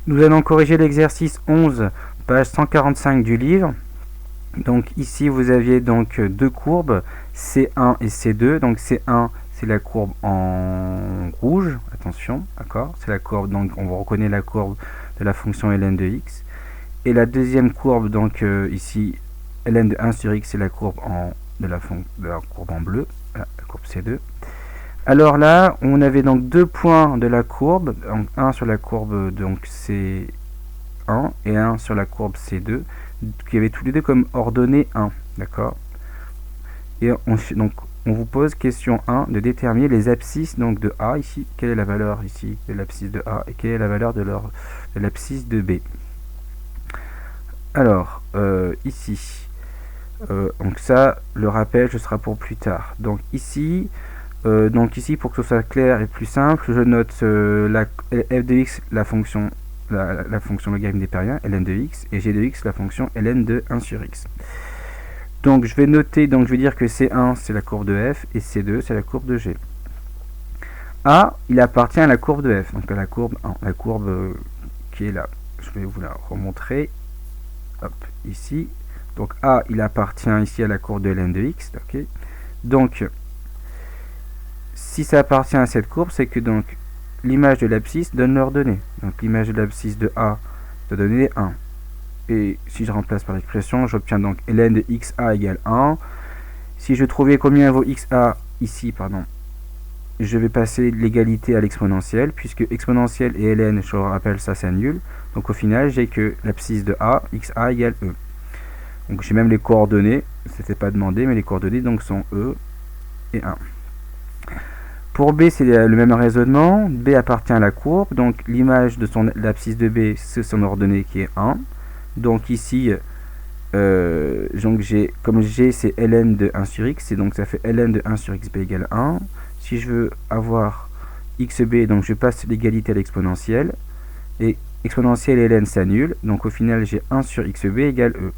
Nous allons corriger l'exercice 11, page 145 du livre. Donc ici vous aviez donc deux courbes, C1 et C2. Donc C1 c'est la courbe en rouge, attention, d'accord, c'est la courbe, donc on reconnaît la courbe de la fonction ln de x. Et la deuxième courbe, donc ici ln de 1 sur x, c'est la courbe de la courbe en bleu, la courbe C2. Alors là, on avait donc deux points de la courbe, donc un sur la courbe donc C1 et un sur la courbe C2, qui avaient tous les deux comme ordonnée 1, d'accord. Et donc on vous pose question 1 de déterminer les abscisses donc de A ici, quelle est la valeur ici de l'abscisse de A et quelle est la valeur de l'abscisse de B. Alors ici, donc ça, le rappel, ce sera pour plus tard. Donc ici, pour que ce soit clair et plus simple, je note la f de x, la fonction logarithme népérien, ln de x, et g de x, la fonction ln de 1 sur x. Donc je vais noter, donc je vais dire que C1 c'est la courbe de f et C2 c'est la courbe de g. A, il appartient à la courbe de f, donc à la courbe 1, la courbe qui est là. Je vais vous la remontrer. Hop, ici. Donc A, il appartient ici à la courbe de ln de x. Okay. Donc, si ça appartient à cette courbe, c'est que donc l'image de l'abscisse donne l'ordonnée. Donc l'image de l'abscisse de A doit donner 1. Et si je remplace par l'expression, j'obtiens donc ln de xa égale 1. Si je trouvais combien vaut xa ici, pardon, je vais passer l'égalité à l'exponentielle, puisque exponentielle et ln, je rappelle, ça s'annule. Donc au final, j'ai que l'abscisse de a, xa égale e. Donc j'ai même les coordonnées, c'était pas demandé, mais les coordonnées donc sont e et 1. Pour B, c'est le même raisonnement. B appartient à la courbe, donc l'image de l'abscisse de B, c'est son ordonnée qui est 1. Donc ici, donc comme G c'est ln de 1 sur x, et donc ça fait ln de 1 sur xb égale 1. Si je veux avoir xb, donc je passe l'égalité à l'exponentielle, et exponentielle et ln s'annulent, donc au final j'ai 1 sur xb égale e.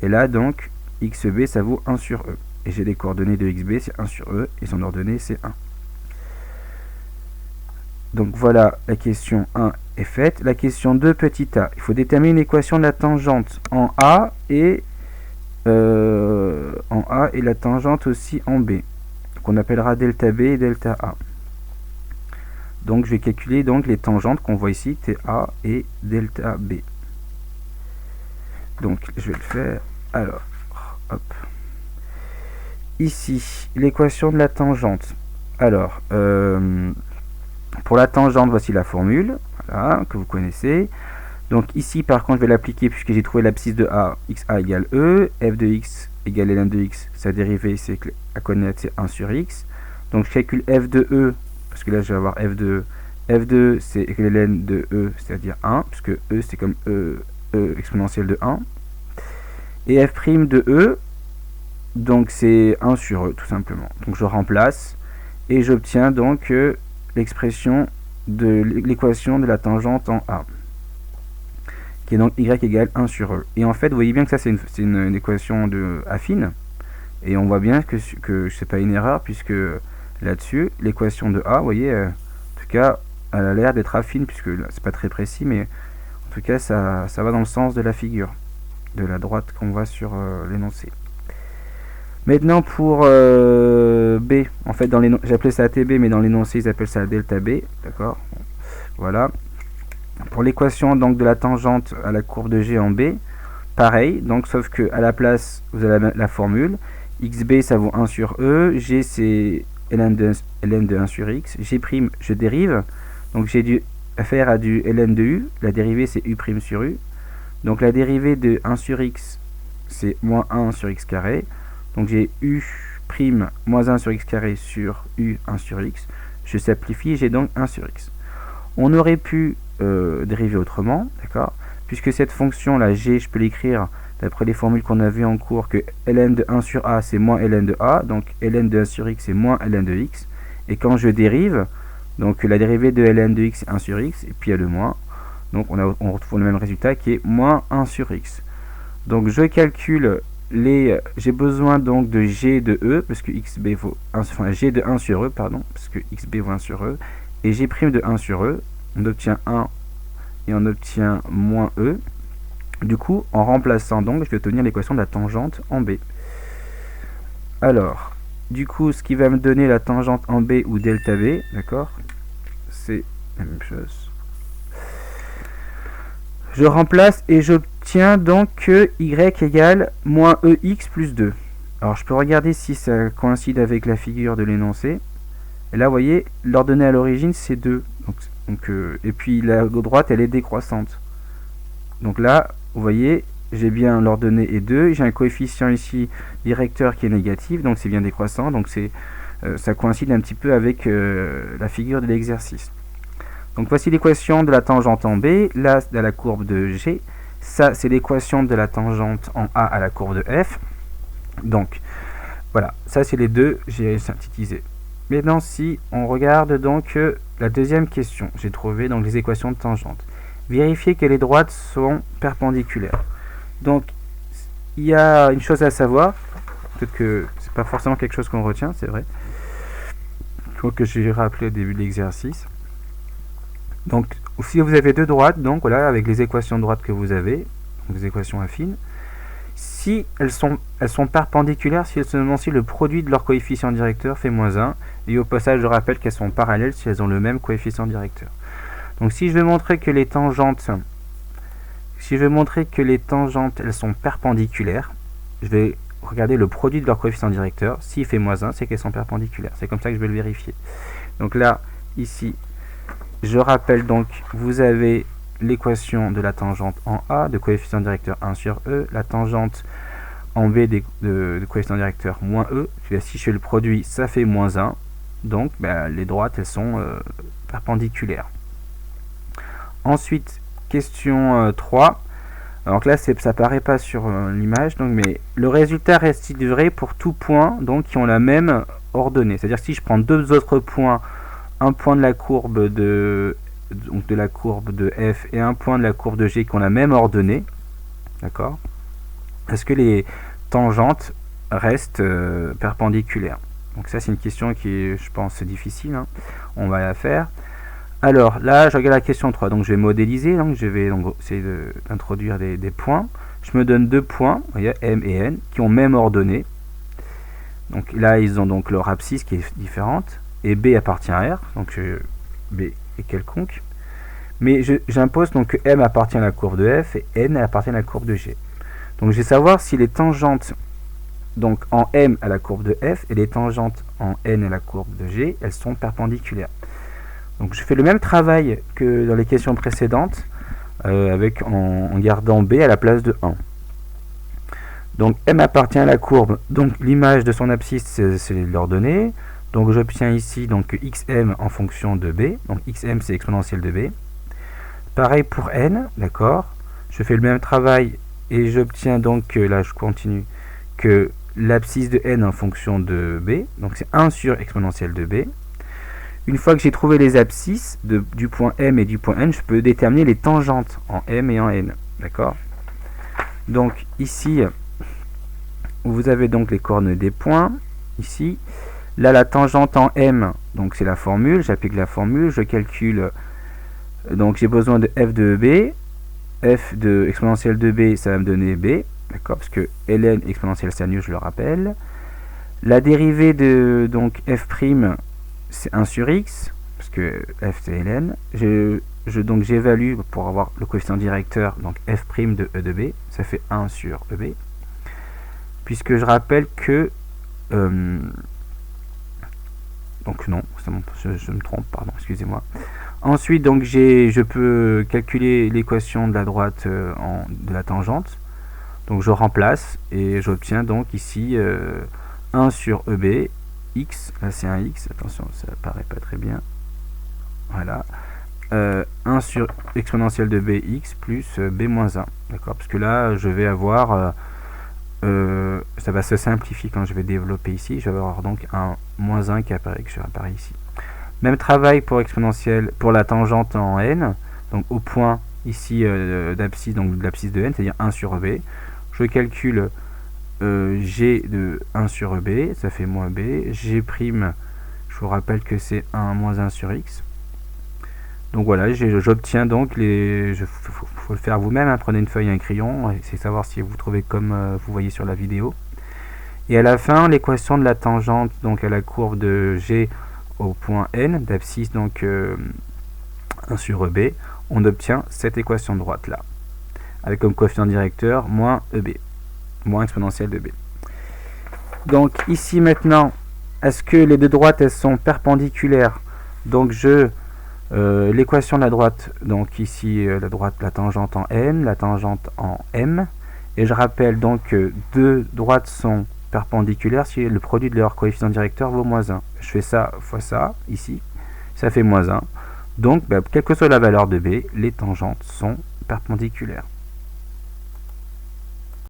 Et là donc, xb ça vaut 1 sur e. Et j'ai les coordonnées de xb, c'est 1 sur e, et son ordonnée c'est 1. Donc voilà, la question 1 est faite. La question 2, petit a. Il faut déterminer une équation de la tangente en A et la tangente aussi en B. Qu'on appellera delta B et delta A. Donc je vais calculer donc les tangentes qu'on voit ici, TA et delta B. Donc je vais le faire. Alors, hop. Ici, l'équation de la tangente. Alors, pour la tangente, voici la formule, voilà, que vous connaissez. Donc ici, par contre, je vais l'appliquer puisque j'ai trouvé l'abscisse de A, xa égale E, f de x égale ln de x, sa dérivée, c'est que à connaître, c'est 1 sur x. Donc je calcule f de E, parce que là, je vais avoir f de E. F de E, c'est ln de E, c'est-à-dire 1, puisque E, c'est comme E exponentielle de 1. Et f' de E, donc c'est 1 sur E, tout simplement. Donc je remplace, et j'obtiens donc l'expression de l'équation de la tangente en A, qui est donc y égale 1 sur e. Et en fait, vous voyez bien que ça, c'est une équation affine, et on voit bien que c'est pas une erreur, puisque là-dessus, l'équation de A, vous voyez, en tout cas, elle a l'air d'être affine, puisque c'est pas très précis, mais en tout cas, ça va dans le sens de la figure, de la droite qu'on voit sur l'énoncé. Maintenant pour B, en fait j'appelais ça ATB, mais dans l'énoncé ils appellent ça delta B, d'accord. Voilà. Pour l'équation donc de la tangente à la courbe de G en B, pareil, donc sauf que à la place vous avez la formule, xb ça vaut 1 sur E, G c'est ln de 1 sur x, G' je dérive, donc j'ai dû faire à du ln de U, la dérivée c'est U' sur U, donc la dérivée de 1 sur x c'est moins 1 sur x carré. Donc j'ai U' moins 1 sur x carré sur U 1 sur x. Je simplifie, j'ai donc 1 sur x. On aurait pu dériver autrement, d'accord, puisque cette fonction là, g, je peux l'écrire d'après les formules qu'on a vues en cours, que ln de 1 sur a c'est moins ln de a, donc ln de 1 sur x c'est moins ln de x. Et quand je dérive, donc la dérivée de ln de x c'est 1 sur x, et puis il y a le moins. Donc on retrouve le même résultat qui est moins 1 sur x. Donc je calcule j'ai besoin donc de g de e, parce que xb vaut 1, enfin g de 1 sur e, pardon, parce que xb vaut 1 sur e, et g' de 1 sur e, on obtient 1 et on obtient moins E. Du coup, en remplaçant donc, je vais obtenir l'équation de la tangente en B. Alors, du coup, ce qui va me donner la tangente en B ou delta B, d'accord, c'est la même chose. Je remplace et j'obtiens donc que y égale moins EX plus 2. Alors, je peux regarder si ça coïncide avec la figure de l'énoncé. Et là, vous voyez, l'ordonnée à l'origine, c'est 2. Et puis, la droite, elle est décroissante. Donc là, vous voyez, j'ai bien l'ordonnée est 2. J'ai un coefficient ici directeur qui est négatif, donc c'est bien décroissant. Donc ça coïncide un petit peu avec la figure de l'exercice. Donc voici l'équation de la tangente en B, là à la courbe de G. Ça, c'est l'équation de la tangente en A à la courbe de F. Donc, voilà, ça c'est les deux, j'ai synthétisé. Maintenant, si on regarde donc la deuxième question, j'ai trouvé donc les équations de tangente. Vérifier que les droites sont perpendiculaires. Donc, il y a une chose à savoir, peut-être que c'est pas forcément quelque chose qu'on retient, c'est vrai. Il faut que j'ai rappelé au début de l'exercice. Donc, si vous avez deux droites, donc voilà, avec les équations de droite que vous avez, donc les équations affines, si elles sont perpendiculaires, si le produit de leur coefficient directeur fait moins 1, et au passage, je rappelle qu'elles sont parallèles si elles ont le même coefficient directeur. Donc, si je veux montrer que les tangentes, elles sont perpendiculaires, je vais regarder le produit de leur coefficient directeur. S'il fait moins 1, c'est qu'elles sont perpendiculaires. C'est comme ça que je vais le vérifier. Donc là, ici, je rappelle donc, vous avez l'équation de la tangente en A, de coefficient directeur 1 sur E, la tangente en B de coefficient directeur moins E. Si je fais le produit, ça fait moins 1. Donc, les droites, elles sont perpendiculaires. Ensuite, question 3. Alors là, ça paraît pas sur l'image, mais le résultat reste-t-il vrai pour tout point donc, qui ont la même ordonnée. C'est-à-dire si je prends deux autres points, un point de la courbe de F et un point de la courbe de G qui ont la même ordonnée, d'accord, est-ce que les tangentes restent perpendiculaires? Donc ça, c'est une question qui est, je pense, difficile, hein. On va la faire. Alors là, je regarde la question 3, donc je vais modéliser, donc je vais essayer d'introduire des points. Je me donne deux points, vous voyez, M et N, qui ont même ordonnée. Donc là, ils ont donc leur abscisse qui est différente, et B appartient à R, donc B est quelconque. Mais j'impose donc que M appartient à la courbe de F et N appartient à la courbe de G. Donc je vais savoir si les tangentes donc en M à la courbe de F et les tangentes en N à la courbe de G, elles sont perpendiculaires. Donc je fais le même travail que dans les questions précédentes, en gardant B à la place de 1. Donc M appartient à la courbe, donc l'image de son abscisse c'est l'ordonnée. Donc j'obtiens ici donc xm en fonction de B, donc xm c'est exponentielle de B. Pareil pour N, d'accord. Je fais le même travail et j'obtiens donc, là je continue, que l'abscisse de N en fonction de B, donc c'est 1 sur exponentielle de B. Une fois que j'ai trouvé les abscisses du point M et du point N, je peux déterminer les tangentes en M et en N. D'accord? Donc ici, vous avez donc les coordonnées des points. Ici, là la tangente en M, donc c'est la formule. J'applique la formule, je calcule. Donc j'ai besoin de f de B. F de exponentielle de B, ça va me donner B. D'accord? Parce que ln exponentielle sinus, je le rappelle. La dérivée de donc f', c'est 1 sur x, parce que f c'est ln. Donc j'évalue pour avoir le coefficient directeur, donc f' de e de b, ça fait 1 sur eb. Puisque je rappelle que... donc non, je me trompe, pardon, excusez-moi. Ensuite, donc je peux calculer l'équation de la droite de la tangente. Donc je remplace et j'obtiens donc ici 1 sur eb, x, là c'est un x, attention, ça paraît pas très bien. Voilà. 1 sur exponentielle de bx plus b moins 1. D'accord, parce que là, je vais avoir... ça va se simplifier quand je vais développer ici. Je vais avoir donc un moins 1 qui apparaît ici. Même travail pour exponentielle, pour la tangente en n. Donc au point ici d'abscisse, donc de l'abscisse de n, c'est-à-dire 1 sur b. Je calcule g de 1 sur b, ça fait moins b. G', je vous rappelle que c'est 1 moins 1 sur x. Donc voilà, j'obtiens donc faut le faire vous-même, hein, prenez une feuille et un crayon, essayez de savoir si vous trouvez comme vous voyez sur la vidéo. Et à la fin, l'équation de la tangente donc à la courbe de G au point N, d'abscisse donc 1 sur EB, on obtient cette équation droite là, avec comme coefficient directeur moins EB, moins exponentielle de B. Donc ici maintenant, est-ce que les deux droites elles sont perpendiculaires? Donc l'équation de la droite, donc ici la droite, la tangente en N, la tangente en M, et je rappelle donc que deux droites sont perpendiculaires si le produit de leur coefficient directeur vaut moins 1. Je fais ça fois ça, ici, ça fait moins 1. Donc, quelle que soit la valeur de B, les tangentes sont perpendiculaires.